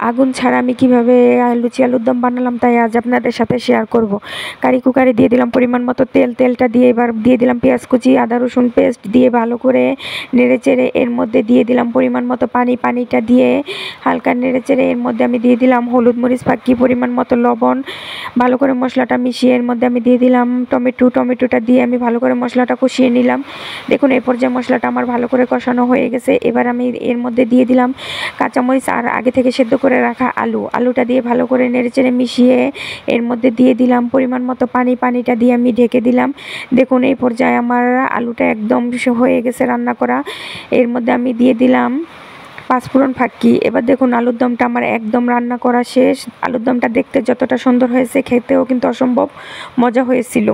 আগুন ছাড়া আমি কিভাবে লুচি আলুর দম বানালাম তাই আজ আপনাদের সাথে শেয়ার করব। কারি কুকারে দিয়ে দিলাম পরিমাণ মতো তেল, তেলটা দিয়ে এবার দিয়ে দিলাম পেঁয়াজ কুচি, আদা রসুন পেস্ট দিয়ে ভালো করে নেড়েচেড়ে এর মধ্যে দিয়ে দিলাম পরিমাণ মতো পানি, পানিটা দিয়ে হালকা নেড়েচেড়ে এর মধ্যে আমি দিয়ে দিলাম হলুদ মরিচ ফাঁকি, পরিমাণ মতো লবণ, ভালো করে মশলাটা মিশিয়ে এর মধ্যে আমি দিয়ে দিলাম টমেটোটা দিয়ে আমি ভালো করে মশলাটা কষিয়ে নিলাম। দেখুন এই পর্যায়ে মশলাটা আমার ভালো করে কষানো হয়ে গেছে। এবার আমি এর মধ্যে দিয়ে দিলাম কাঁচামরিচ আর আগে থেকে সেদ্ধ করে রাখা আলুটা দিয়ে ভালো করে নেড়েচেড়ে মিশিয়ে এর মধ্যে দিয়ে দিলাম পরিমাণ মতো পানি, পানিটা দিয়ে আমি ঢেকে দিলাম। দেখুন এই পর্যায়ে আমার আলুটা একদম হয়ে গেছে রান্না করা। এর মধ্যে আমি দিয়ে দিলাম পাঁচফোড়ন ফাঁকি। এবার দেখুন আলুর দমটা আমার একদম রান্না করা শেষ। আলুর দমটা দেখতে যতটা সুন্দর হয়েছে খেতেও কিন্তু অসম্ভব মজা হয়েছিল।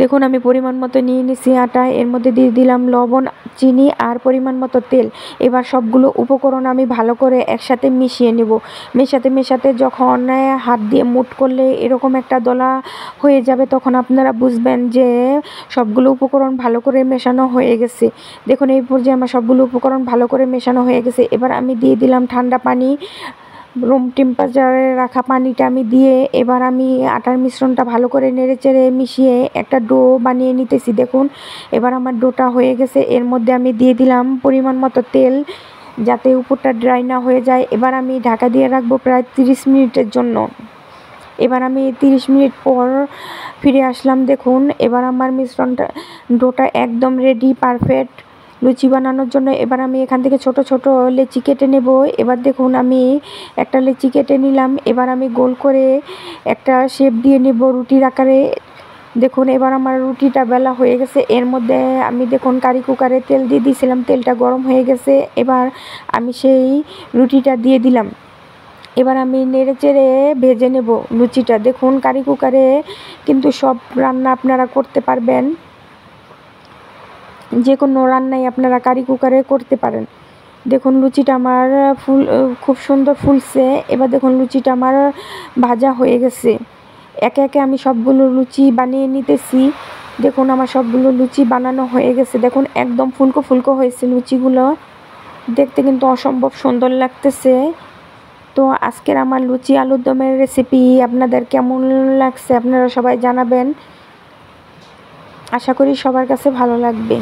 দেখুন আমি পরিমাণ মতো নিয়ে নিছি আটা, এর মধ্যে দিয়ে দিলাম লবণ, চিনি আর পরিমাণ মতো তেল। এবার সবগুলো উপকরণ আমি ভালো করে একসাথে মিশিয়ে নেব। মেশাতে যখন হাত দিয়ে মুঠ করলে এরকম একটা দলা হয়ে যাবে তখন আপনারা বুঝবেন যে সবগুলো উপকরণ ভালো করে মেশানো হয়ে গেছে। দেখুন এই পর্যায়ে আমার সবগুলো উপকরণ ভালো করে মেশানো হয়ে গেছে। এবার আমি দিয়ে দিলাম ঠান্ডা পানি, রুম টেম্পারেচারে রাখা পানিটা আমি দিয়ে এবার আমি আটার মিশ্রণটা ভালো করে নেড়েচেড়ে মিশিয়ে একটা ডো বানিয়ে নিতেছি। দেখুন এবার আমার ডোটা হয়ে গেছে। এর মধ্যে আমি দিয়ে দিলাম পরিমাণ মতো তেল যাতে উপরটা ড্রাই না হয়ে যায়। এবার আমি ঢাকা দিয়ে রাখবো প্রায় 30 মিনিটের জন্য। এবার আমি 30 মিনিট পর ফিরে আসলাম। দেখুন এবার আমার ডোটা একদম রেডি, পারফেক্ট লুচি বানানোর জন্য। এবার আমি এখান থেকে ছোট ছোট লেচি কেটে নেব। এবার দেখুন আমি একটা লেচি কেটে নিলাম। এবার আমি গোল করে একটা শেপ দিয়ে নেব রুটির আকারে। দেখুন এবার আমার রুটিটা বেলা হয়ে গেছে। এর মধ্যে আমি দেখুন কারি কুকারে তেল দিয়ে দিয়েছিলাম, তেলটা গরম হয়ে গেছে। এবার আমি সেই রুটিটা দিয়ে দিলাম। এবার আমি নেড়েচেড়ে ভেজে নেব লুচিটা। দেখুন কারি কুকারে কিন্তু সব রান্না আপনারা করতে পারবেন, যে কোনো রান্নাই আপনারা কারি কুকারে করতে পারেন। দেখুন লুচিটা আমার খুব সুন্দর ফুলছে। এবার দেখুন লুচিটা আমার ভাজা হয়ে গেছে। একে একে আমি সবগুলো লুচি বানিয়ে নিতেছি। দেখুন আমার সবগুলো লুচি বানানো হয়ে গেছে। দেখুন একদম ফুলকো ফুলকো হয়েছে লুচিগুলো, দেখতে কিন্তু অসম্ভব সুন্দর লাগতেছে। তো আজকের আমার লুচি আলুর দমের রেসিপি আপনাদের কেমন লাগছে আপনারা সবাই জানাবেন। আশা করি সবার কাছে ভালো লাগবে।